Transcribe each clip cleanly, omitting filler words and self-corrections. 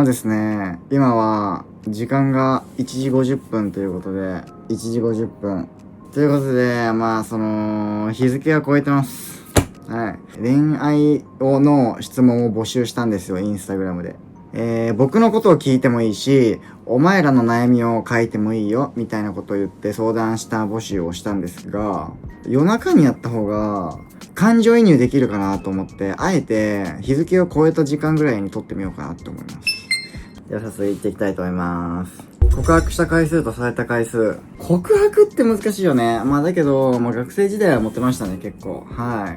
ですね、今は時間が1時50分ということで、1時50分。ということで、日付が超えてます。はい。恋愛の質問を募集したんですよ、インスタグラムで。僕のことを聞いてもいいし、お前らの悩みを書いてもいいよ、みたいなことを言って相談した募集をしたんですが、夜中にやった方が、感情移入できるかなと思って、あえて日付を超えた時間ぐらいに撮ってみようかなと思います。では早速行っていきたいと思います。告白した回数とされた回数。告白って難しいよね。だけど、学生時代はモテましたね、結構。は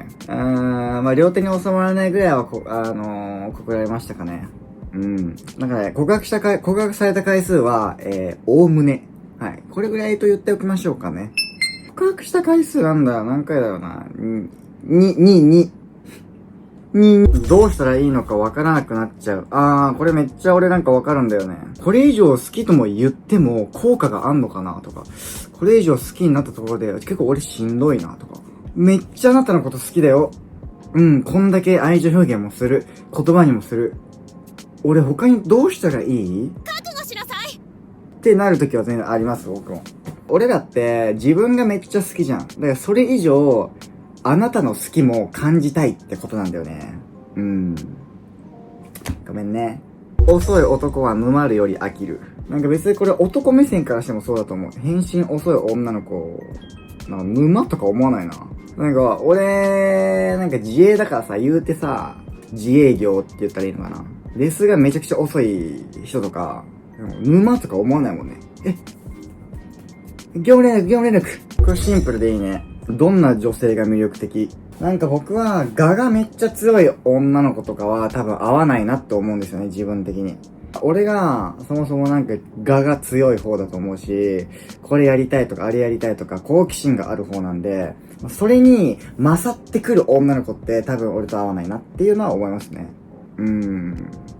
い。両手に収まらないぐらいは告られましたかね。うん。なんかね、告白された回数は、おおむね。はい。これぐらいと言っておきましょうかね。告白した回数なんだ、何回だろうな。2どうしたらいいのかわからなくなっちゃう。これめっちゃ俺なんかわかるんだよね。これ以上好きとも言っても効果があんのかなとか。これ以上好きになったところで結構俺しんどいなとか。めっちゃあなたのこと好きだよ。うん、こんだけ愛情表現もする。言葉にもする。俺他にどうしたらいい？覚悟しなさいってなるときは全然あります、僕も。俺らって自分がめっちゃ好きじゃん。だからそれ以上、あなたの好きも感じたいってことなんだよね。うん。ごめんね。遅い男は沼るより飽きる。なんか別にこれ男目線からしてもそうだと思う。返信遅い女の子、沼とか思わないな。なんか俺、自営だからさ、言うてさ、自営業って言ったらいいのかな。レスがめちゃくちゃ遅い人とか、沼とか思わないもんね。業務連絡。これシンプルでいいね。どんな女性が魅力的？なんか僕は、我がめっちゃ強い女の子とかは多分合わないなって思うんですよね、自分的に。俺が、そもそも我が強い方だと思うし、これやりたいとか、あれやりたいとか、好奇心がある方なんで、それに勝ってくる女の子って多分俺と合わないなっていうのは思いますね。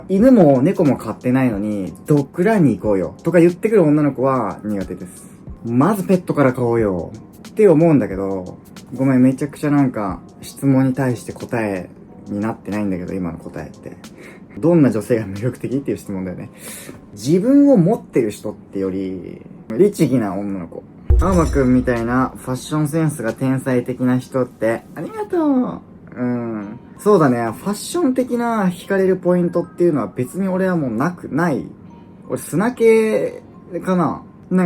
犬も猫も飼ってないのに、ドッグランに行こうよとか言ってくる女の子は苦手です。まずペットから買おうよって思うんだけど、ごめん、めちゃくちゃ質問に対して答えになってないんだけど、今の答えって。どんな女性が魅力的っていう質問だよね。自分を持ってる人ってより、律儀な女の子。青葉くんみたいなファッションセンスが天才的な人って、ありがとう。そうだね、ファッション的な惹かれるポイントっていうのは別に俺はもうない。俺砂系かな。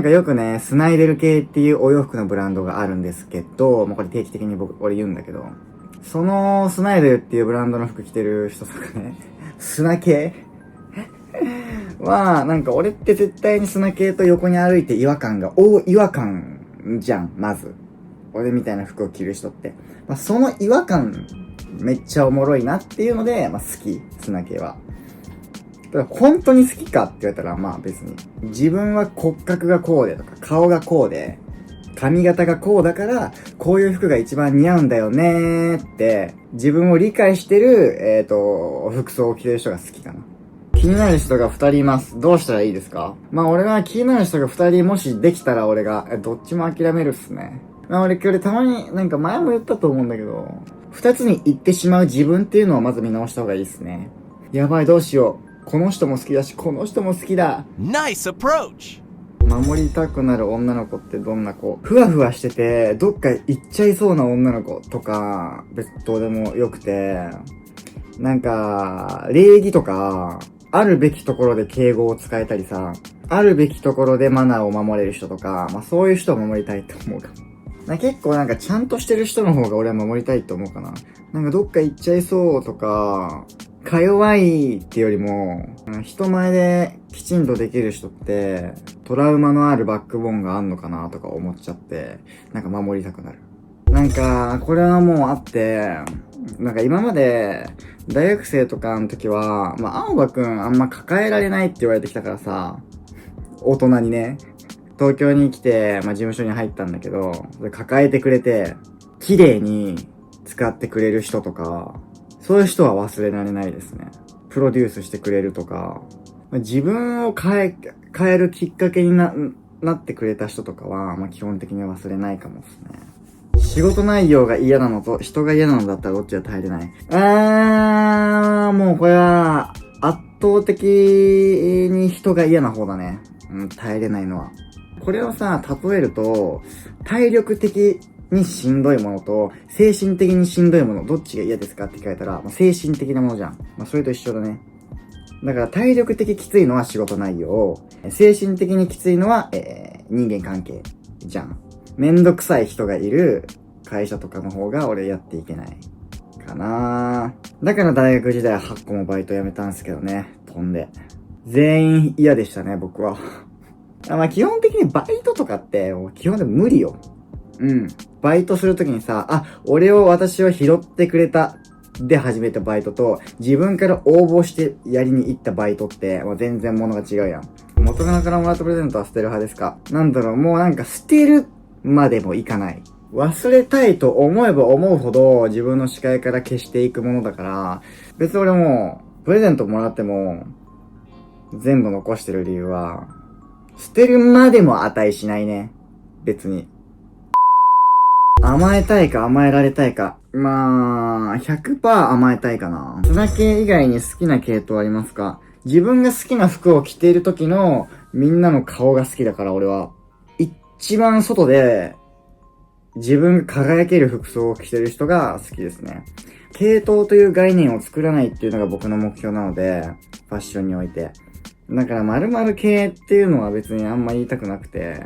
よくね、スナイデル系っていうお洋服のブランドがあるんですけど、これ定期的に俺言うんだけど、そのスナイデルっていうブランドの服着てる人とかね、砂系は、俺って絶対に砂系と横に歩いて違和感じゃん、まず。俺みたいな服を着る人って。その違和感、めっちゃおもろいなっていうので、好き、砂系は。本当に好きかって言われたら別に。自分は骨格がこうでとか、顔がこうで、髪型がこうだから、こういう服が一番似合うんだよねーって、自分を理解してる、服装を着てる人が好きかな。気になる人が2人います。どうしたらいいですか？俺は気になる人が2人もしできたら俺が、どっちも諦めるっすね。俺これたまに前も言ったと思うんだけど、2つに行ってしまう自分っていうのをまず見直した方がいいっすね。やばい、どうしよう。この人も好きだし、この人も好きだ。Nice approach! 守りたくなる女の子ってどんな子？ふわふわしてて、どっか行っちゃいそうな女の子とか、別にどうでもよくて、礼儀とか、あるべきところで敬語を使えたりさ、あるべきところでマナーを守れる人とか、そういう人を守りたいと思うかも。結構ちゃんとしてる人の方が俺は守りたいと思うかな。どっか行っちゃいそうとか、か弱いってよりも、人前できちんとできる人って、トラウマのあるバックボーンがあんのかなとか思っちゃって、守りたくなる。これはもうあって、今まで、大学生とかの時は、青葉くんあんま抱えられないって言われてきたからさ、大人にね、東京に来て、事務所に入ったんだけど、抱えてくれて、綺麗に使ってくれる人とか、そういう人は忘れられないですね。プロデュースしてくれるとか、自分を変えるきっかけになってくれた人とかは、基本的には忘れないかもですね。仕事内容が嫌なのと人が嫌なのだったらどっちが耐えれない？もうこれは圧倒的に人が嫌な方だね。耐えれないのは。これをさ、例えると、体力的にしんどいものと、精神的にしんどいもの、どっちが嫌ですかって聞かれたら、精神的なものじゃん。それと一緒だね。だから体力的きついのは仕事内容、精神的にきついのは、人間関係じゃん。めんどくさい人がいる会社とかの方が俺やっていけないかな。だから大学時代は8個もバイト辞めたんですけどね。飛んで。全員嫌でしたね、僕は。基本的にバイトとかってもう基本で無理よ。バイトするときにさ、私を拾ってくれたで始めたバイトと、自分から応募してやりに行ったバイトって、全然物が違うやん。元カノからもらったプレゼントは捨てる派ですか？もう捨てるまでもいかない。忘れたいと思えば思うほど自分の視界から消していくものだから、別に俺も、プレゼントもらっても、全部残してる理由は、捨てるまでも値しないね。別に。甘えたいか甘えられたいか。100% 甘えたいかな。砂系以外に好きな系統ありますか？自分が好きな服を着ている時のみんなの顔が好きだから俺は。一番外で自分が輝ける服装を着てる人が好きですね。系統という概念を作らないっていうのが僕の目標なので、ファッションにおいて。だから〇〇系っていうのは別にあんま言いたくなくて、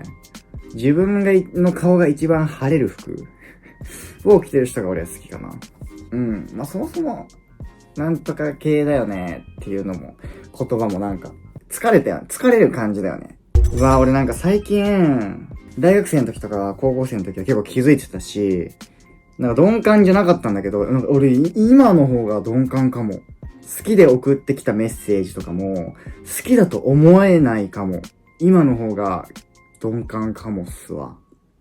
自分の顔が一番晴れる服を着てる人が俺は好きかな。そもそも、なんとか系だよねっていうのも、言葉も疲れる感じだよね。俺最近、大学生の時とか高校生の時は結構気づいてたし、鈍感じゃなかったんだけど、俺今の方が鈍感かも。好きで送ってきたメッセージとかも、好きだと思えないかも。今の方が鈍感かもっすわ。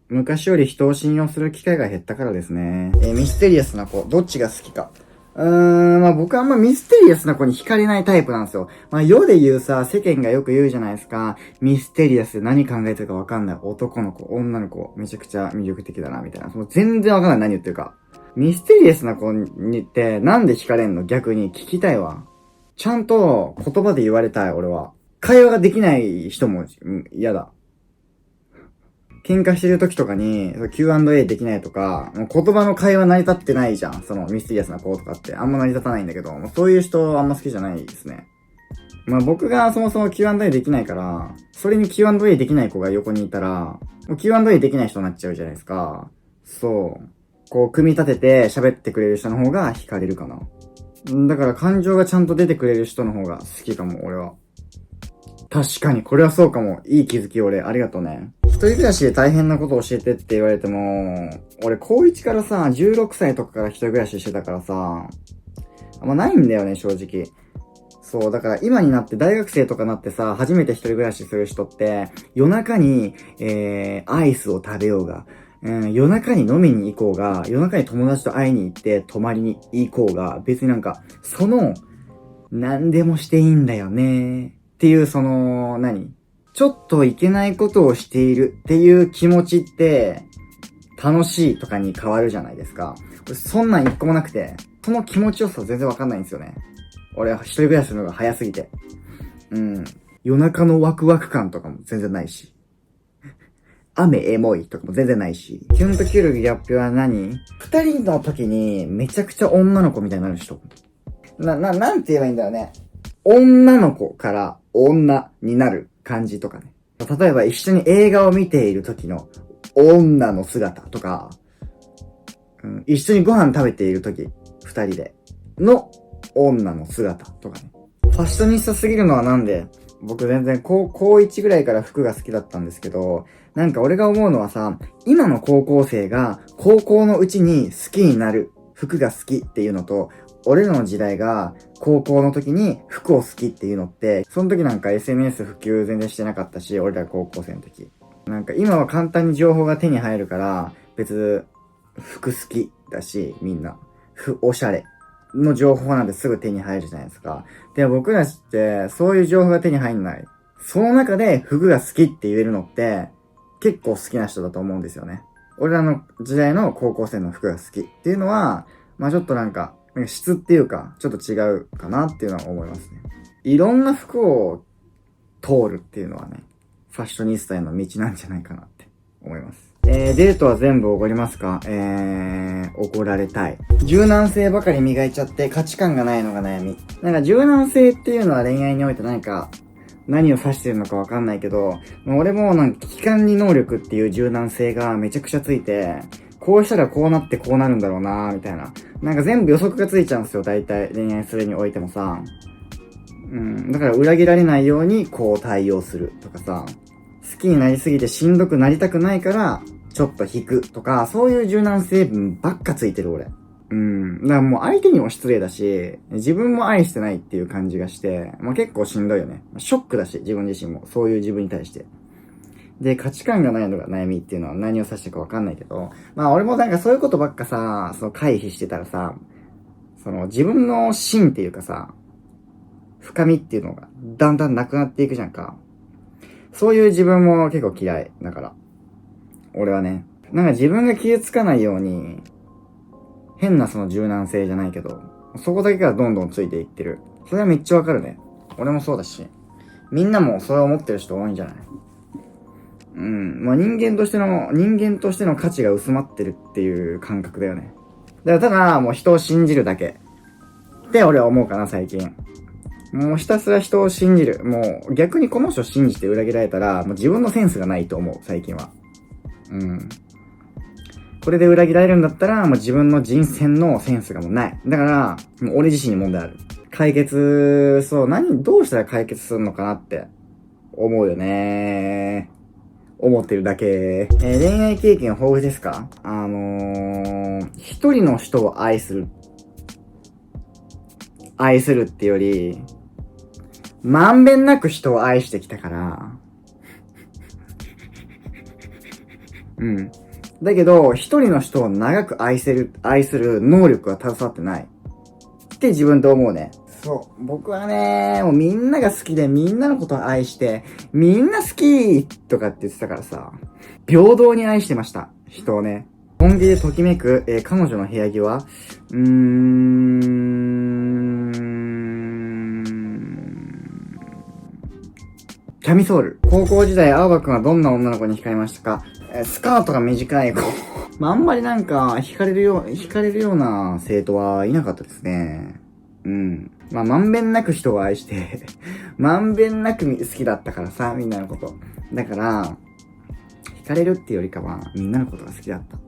昔より人を信用する機会が減ったからですね。ミステリアスな子、どっちが好きか。僕はあんまミステリアスな子に惹かれないタイプなんですよ。世で言うさ、世間がよく言うじゃないですか。ミステリアスで何考えてるかわかんない男の子、女の子、めちゃくちゃ魅力的だな、みたいな。もう全然わかんない何言ってるか。ミステリアスな子にってなんで惹かれんの？逆に聞きたいわ。ちゃんと言葉で言われたい、俺は。会話ができない人も嫌だ。喧嘩してる時とかに Q&A できないとか、もう言葉の会話成り立ってないじゃん。そのミステリアスな子とかってあんま成り立たないんだけど、そういう人あんま好きじゃないですね。僕がそもそも Q&A できないから、それに Q&A できない子が横にいたら、もう Q&A できない人になっちゃうじゃないですか。そう。組み立てて喋ってくれる人の方が惹かれるかな。だから感情がちゃんと出てくれる人の方が好きかも、俺は。確かに、これはそうかも。いい気づき俺、ありがとうね。一人暮らしで大変なことを教えてって言われても、俺高1からさ、16歳とかから一人暮らししてたからさ、あんまないんだよね、正直。そう、だから今になって大学生とかなってさ、初めて一人暮らしする人って、夜中に、アイスを食べようが、夜中に飲みに行こうが、夜中に友達と会いに行って泊まりに行こうが、別に何でもしていいんだよね。っていうちょっといけないことをしているっていう気持ちって、楽しいとかに変わるじゃないですか。そんなん一個もなくて、その気持ちよさ全然わかんないんですよね。俺は一人暮らしするのが早すぎて。夜中のワクワク感とかも全然ないし。雨エモいとかも全然ないし。キュンとキュルギャップは何？二人の時にめちゃくちゃ女の子みたいになる人。なんて言えばいいんだよね。女の子から女になる感じとかね。例えば一緒に映画を見ている時の女の姿とか、一緒にご飯食べている時、二人での女の姿とかね。ファッショニスタすぎるのはなんで、僕全然高1ぐらいから服が好きだったんですけど、俺が思うのはさ、今の高校生が高校のうちに好きになる服が好きっていうのと、俺らの時代が高校の時に服を好きっていうのって、その時SNS 普及全然してなかったし、俺ら高校生の時。今は簡単に情報が手に入るから、服好きだし、みんな。おしゃれの情報なんてすぐ手に入るじゃないですか。で、僕らって、そういう情報が手に入んない。その中で服が好きって言えるのって、結構好きな人だと思うんですよね。俺らの時代の高校生の服が好きっていうのは、ちょっと質っていうか、ちょっと違うかなっていうのは思いますね。いろんな服を通るっていうのはね、ファッショニスタへの道なんじゃないかなって思います。デートは全部おごりますか？おごられたい。柔軟性ばかり磨いちゃって価値観がないのが悩み。なんか柔軟性っていうのは恋愛において何を指してるのかわかんないけど、俺もなんか危機管理能力っていう柔軟性がめちゃくちゃついて、こうしたらこうなってこうなるんだろうなーみたいな。なんか全部予測がついちゃうんですよ、大体。恋愛するにおいてもさ。だから裏切られないようにこう対応するとかさ。好きになりすぎてしんどくなりたくないから、ちょっと引くとか、そういう柔軟性分ばっかついてる俺。だからもう相手にも失礼だし、自分も愛してないっていう感じがして、結構しんどいよね。ショックだし、自分自身も。そういう自分に対して。で、価値観がないのが悩みっていうのは何を指してるかわかんないけど、俺もなんかそういうことばっかさ、回避してたらさ、自分の芯っていうかさ、深みっていうのがだんだんなくなっていくじゃんか。そういう自分も結構嫌い。だから。俺はね。なんか自分が傷つかないように、変な柔軟性じゃないけど、そこだけがどんどんついていってる。それはめっちゃわかるね。俺もそうだし。みんなもそれを思ってる人多いんじゃない？人間としての価値が薄まってるっていう感覚だよね。だからただ、もう人を信じるだけ。って俺は思うかな、最近。もうひたすら人を信じる。もう逆にこの人を信じて裏切られたら、もう自分のセンスがないと思う、最近は。これで裏切られるんだったら、もう自分の人選のセンスがもうない。だから、もう俺自身に問題ある。どうしたら解決するのかなって思うよね。思ってるだけ。恋愛経験豊富ですか？一人の人を愛するってより、まんべんなく人を愛してきたから、だけど、一人の人を長く愛する能力は携わってない。って自分と思うね。そう。僕はね、もうみんなが好きでみんなのことを愛して、みんな好きとかって言ってたからさ、平等に愛してました。人をね。本気でときめく、彼女の部屋着は、キャミソール。高校時代、青葉くんはどんな女の子に惹かれましたか？スカートが短い子。あんまりなんか、惹かれるような生徒はいなかったですね。まんべんなく人を愛して、まんべんなく好きだったからさ、みんなのこと。だから、惹かれるってよりかは、みんなのことが好きだった。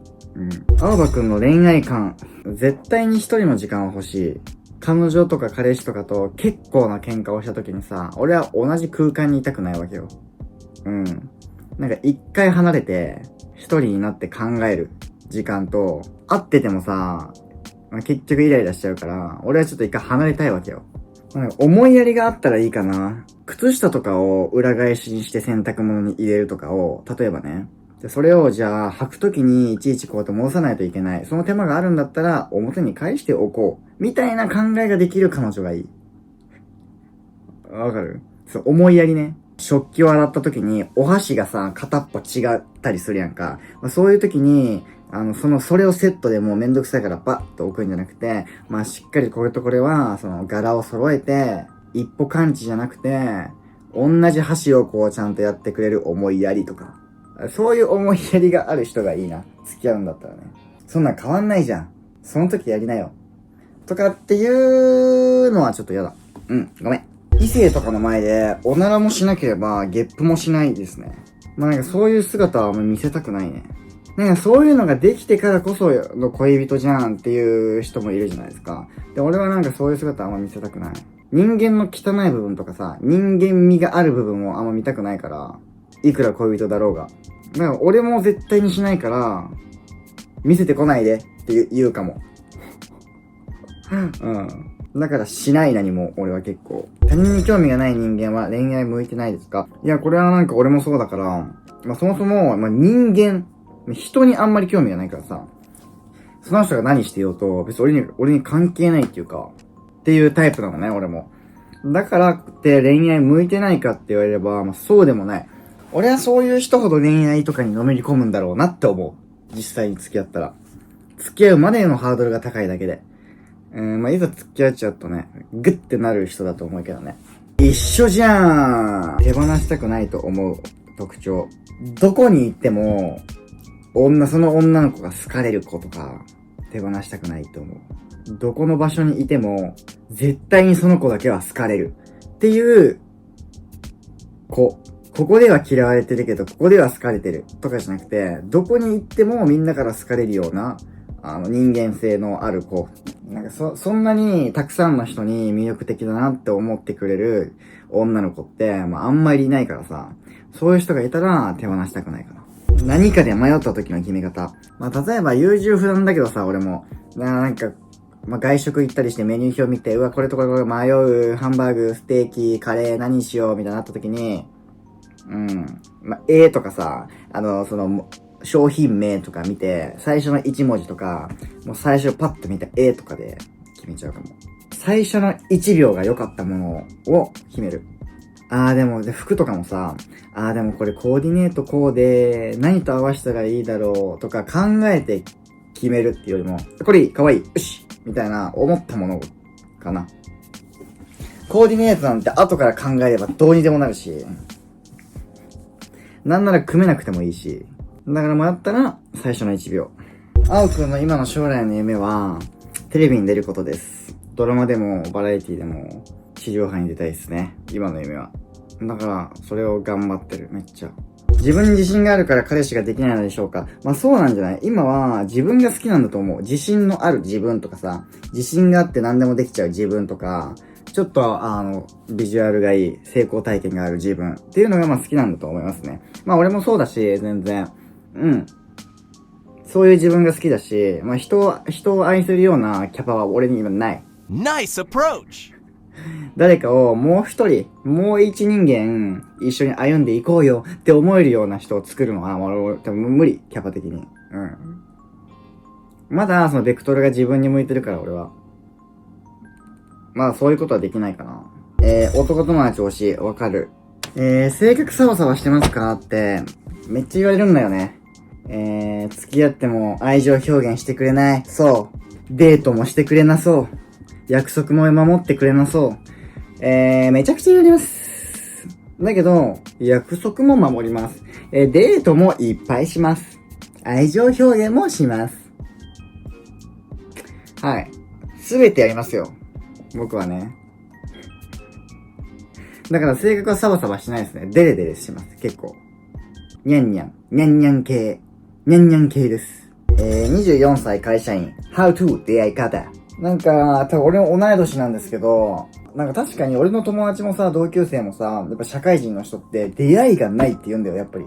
青葉くんの恋愛観。絶対に一人の時間は欲しい。彼女とか彼氏とかと結構な喧嘩をした時にさ、俺は同じ空間にいたくないわけよ。なんか一回離れて、一人になって考える時間と、会っててもさ、結局イライラしちゃうから、俺はちょっと一回離れたいわけよ。思いやりがあったらいいかな。靴下とかを裏返しにして洗濯物に入れるとかを、例えばね。で、それをじゃあ履くときにいちいちこうやって戻さないといけない。その手間があるんだったら表に返しておこう。みたいな考えができる彼女がいい。わかる？そう、思いやりね。食器を洗った時にお箸がさ、片っぽ違ったりするやんか。そういう時に、それをセットでもうめんどくさいからパッと置くんじゃなくて、しっかりこれとこれは、柄を揃えて、一歩感知じゃなくて、同じ箸をこうちゃんとやってくれる思いやりとか。そういう思いやりがある人がいいな。付き合うんだったらね。そんなん変わんないじゃん。その時やりなよ。とかっていうのはちょっと嫌だ。ごめん。異性とかの前で、おならもしなければ、ゲップもしないですね。なんかそういう姿は見せたくないね。なんかそういうのができてからこその恋人じゃんっていう人もいるじゃないですか。で、俺はなんかそういう姿はあんま見せたくない。人間の汚い部分とかさ、人間味がある部分をあんま見たくないから、いくら恋人だろうが。だから俺も絶対にしないから、見せてこないでって言うかも。だからしない何も、俺は結構。他人に興味がない人間は恋愛向いてないですか？いや、これはなんか俺もそうだから、そもそも、人間、人にあんまり興味がないからさ、その人が何してようと、別に俺に関係ないっていうか、っていうタイプなのね、俺も。だからって恋愛向いてないかって言われれば、そうでもない。俺はそういう人ほど恋愛とかにのめり込むんだろうなって思う。実際に付き合ったら。付き合うまでのハードルが高いだけで。いざ付き合っちゃうとね、グッてなる人だと思うけどね。一緒じゃん。手放したくないと思う特徴。どこに行っても、その女の子が好かれる子とか、手放したくないと思う。どこの場所にいても、絶対にその子だけは好かれる。っていう子。ここでは嫌われてるけど、ここでは好かれてる。とかじゃなくて、どこに行ってもみんなから好かれるような、人間性のある子。なんかそんなにたくさんの人に魅力的だなって思ってくれる女の子って、まああんまりいないからさ、そういう人がいたら手放したくないかな。何かで迷った時の決め方。まあ例えば優柔不断だけどさ、俺も。なんか、まあ外食行ったりしてメニュー表見て、うわ、これとこれこれ迷う、ハンバーグ、ステーキ、カレー、何しよう、みたいになった時に、まあ、とかさ、商品名とか見て、最初の1文字とか、もう最初パッと見たとかで決めちゃうかも。最初の1秒が良かったものを決める。でも、服とかもさ、でもこれコーディネートこうで、何と合わせたらいいだろうとか考えて決めるっていうよりも、これいい、かわいい、よしみたいな思ったものかな。コーディネートなんて後から考えればどうにでもなるし、なんなら組めなくてもいいし、だから迷ったら最初の1秒。青くんの今の将来の夢は、テレビに出ることです。ドラマでもバラエティでも地上波に出たいですね。今の夢は。だから、それを頑張ってる。めっちゃ。自分に自信があるから彼氏ができないのでしょうか。まあそうなんじゃない？今は自分が好きなんだと思う。自信のある自分とかさ、自信があって何でもできちゃう自分とか、ちょっとビジュアルがいい、成功体験がある自分っていうのがまあ好きなんだと思いますね。まあ俺もそうだし、全然。そういう自分が好きだし、まあ人を愛するようなキャパは俺に今ない。Nice approach! 誰かをもう一人、もう一人間一緒に歩んでいこうよって思えるような人を作るのは、俺多分無理、キャパ的に。まだそのベクトルが自分に向いてるから俺は。まあそういうことはできないかな。男友達推し、わかる。性格サバサバしてますかって、めっちゃ言われるんだよね。付き合っても愛情表現してくれない。そう。デートもしてくれなそう。約束も守ってくれなそう。めちゃくちゃ言われます。だけど、約束も守ります。デートもいっぱいします。愛情表現もします。はい。すべてやりますよ。僕はね。だから性格はサバサバしないですね。デレデレします。結構。にゃんにゃん。にゃんにゃん系。にゃんにゃん系です。24歳会社員。How to 出会い方。なんか、多分俺も同い年なんですけど、なんか確かに俺の友達もさ、同級生もさ、やっぱ社会人の人って出会いがないって言うんだよ、やっぱり。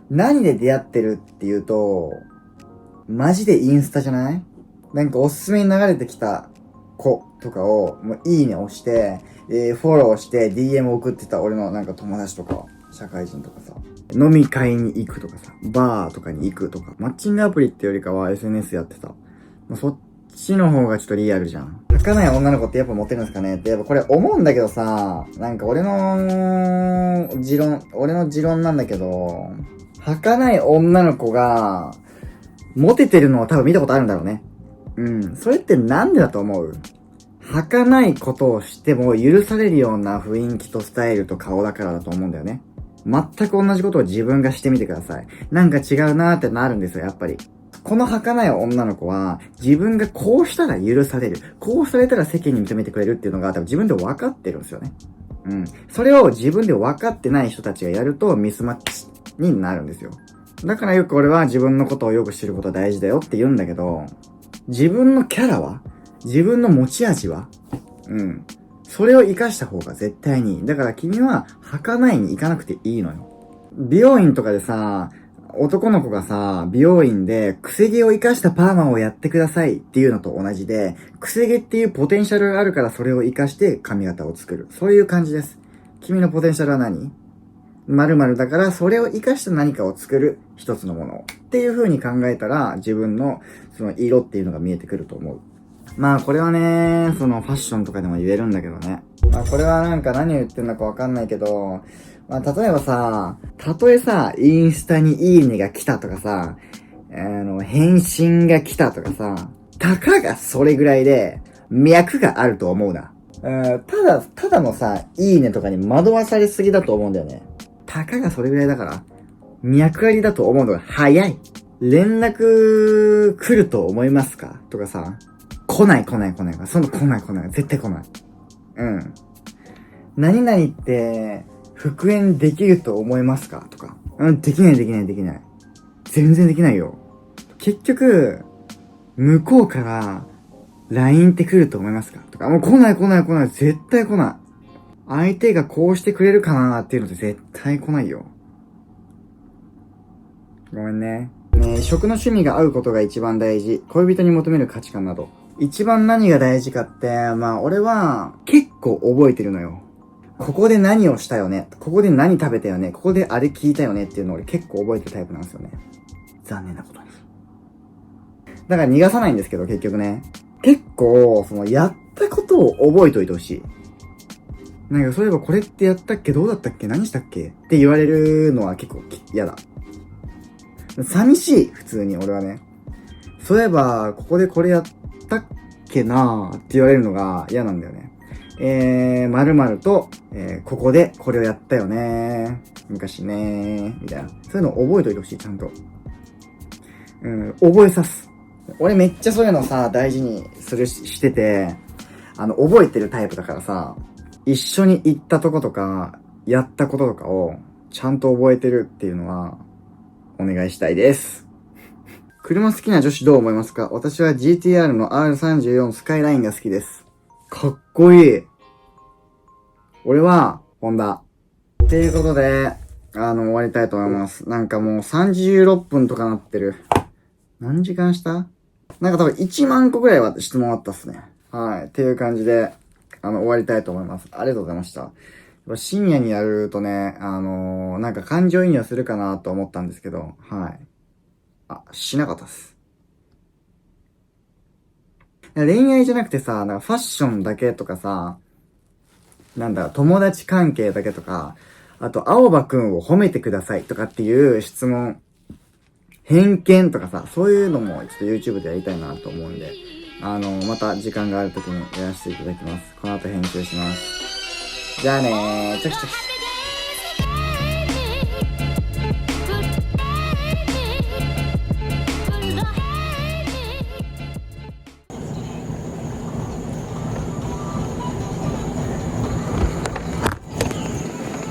何で出会ってるって言うと、マジでインスタじゃない？なんかおすすめに流れてきた子とかを、もういいね押して、フォローして DM 送ってた俺のなんか友達とか、社会人とかさ、飲み会に行くとかさ、バーとかに行くとか、マッチングアプリってよりかは SNS やってた。そっちの方がちょっとリアルじゃん。儚い女の子ってやっぱモテるんですかねってやっぱこれ思うんだけどさ、なんか俺の持論なんだけど、儚い女の子がモテてるのを多分見たことあるんだろうね。それってなんでだと思う？儚いことをしても許されるような雰囲気とスタイルと顔だからだと思うんだよね。全く同じことを自分がしてみてください。なんか違うなーってなるんですよ、やっぱり。この儚い女の子は自分がこうしたら許される。こうされたら世間に認めてくれるっていうのが多分自分で分かってるんですよね。それを自分で分かってない人たちがやるとミスマッチになるんですよ。だからよく俺は自分のことをよく知ることは大事だよって言うんだけど、自分のキャラは？自分の持ち味は？それを活かした方が絶対にいい。だから君は儚いに行かなくていいのよ。美容院とかでさ、男の子がさ、美容院で、くせ毛を生かしたパーマをやってくださいっていうのと同じで、くせ毛っていうポテンシャルがあるからそれを生かして髪型を作る。そういう感じです。君のポテンシャルは何？〇〇だからそれを生かした何かを作る一つのものを。っていう風に考えたら、自分のその色っていうのが見えてくると思う。まあこれはね、そのファッションとかでも言えるんだけどね。まあこれはなんか何を言ってんだかわかんないけど、まあ例えばさ、たとえさ、インスタにいいねが来たとかさ、返信が来たとかさ、たかがそれぐらいで、脈があると思うな。ただのさ、いいねとかに惑わされすぎだと思うんだよね。たかがそれぐらいだから、脈ありだと思うのが早い。連絡来ると思いますかとかさ、来ない。その来ない。絶対来ない。うん。何々って、復縁できると思いますかとか。うん、できない。全然できないよ。結局、向こうから、LINE って来ると思いますかとか。もう来ない。絶対来ない。相手がこうしてくれるかなっていうのって絶対来ないよ。ごめんね。食の趣味が合うことが一番大事。恋人に求める価値観など。一番何が大事かって、俺は結構覚えてるのよ。ここで何をしたよね。ここで何食べたよね。ここであれ聞いたよねっていうのを俺結構覚えてるタイプなんですよね。残念なことに。だから逃がさないんですけど結局ね。結構、やったことを覚えといてほしい。そういえばこれってやったっけどうだったっけ何したっけって言われるのは結構嫌だ。寂しい、普通に俺はね。そういえば、ここでこれやったっけなーって言われるのが嫌なんだよね。〇〇と、ここでこれをやったよね昔ねみたいな。そういうのを覚えといてほしい、ちゃんと。覚えさす。俺めっちゃそういうのさ、大事にしてて、覚えてるタイプだからさ、一緒に行ったとことか、やったこととかを、ちゃんと覚えてるっていうのは、お願いしたいです。車好きな女子どう思いますか？私は GTR の R34 スカイラインが好きです。かっこいい。俺は、ホンダ。っていうことで、終わりたいと思います。もう36分とかなってる。何時間した多分1万個ぐらいは質問あったっすね。はい。っていう感じで、終わりたいと思います。ありがとうございました。深夜にやるとね、感情移入するかなと思ったんですけど、はい。しなかったっす。恋愛じゃなくてさ、ファッションだけとかさ、友達関係だけとか、あと、青葉くんを褒めてくださいとかっていう質問、偏見とかさ、そういうのもちょっと YouTube でやりたいなと思うんで、また時間がある時にやらせていただきます。この後編集します。じゃあねー、チョキチョキ。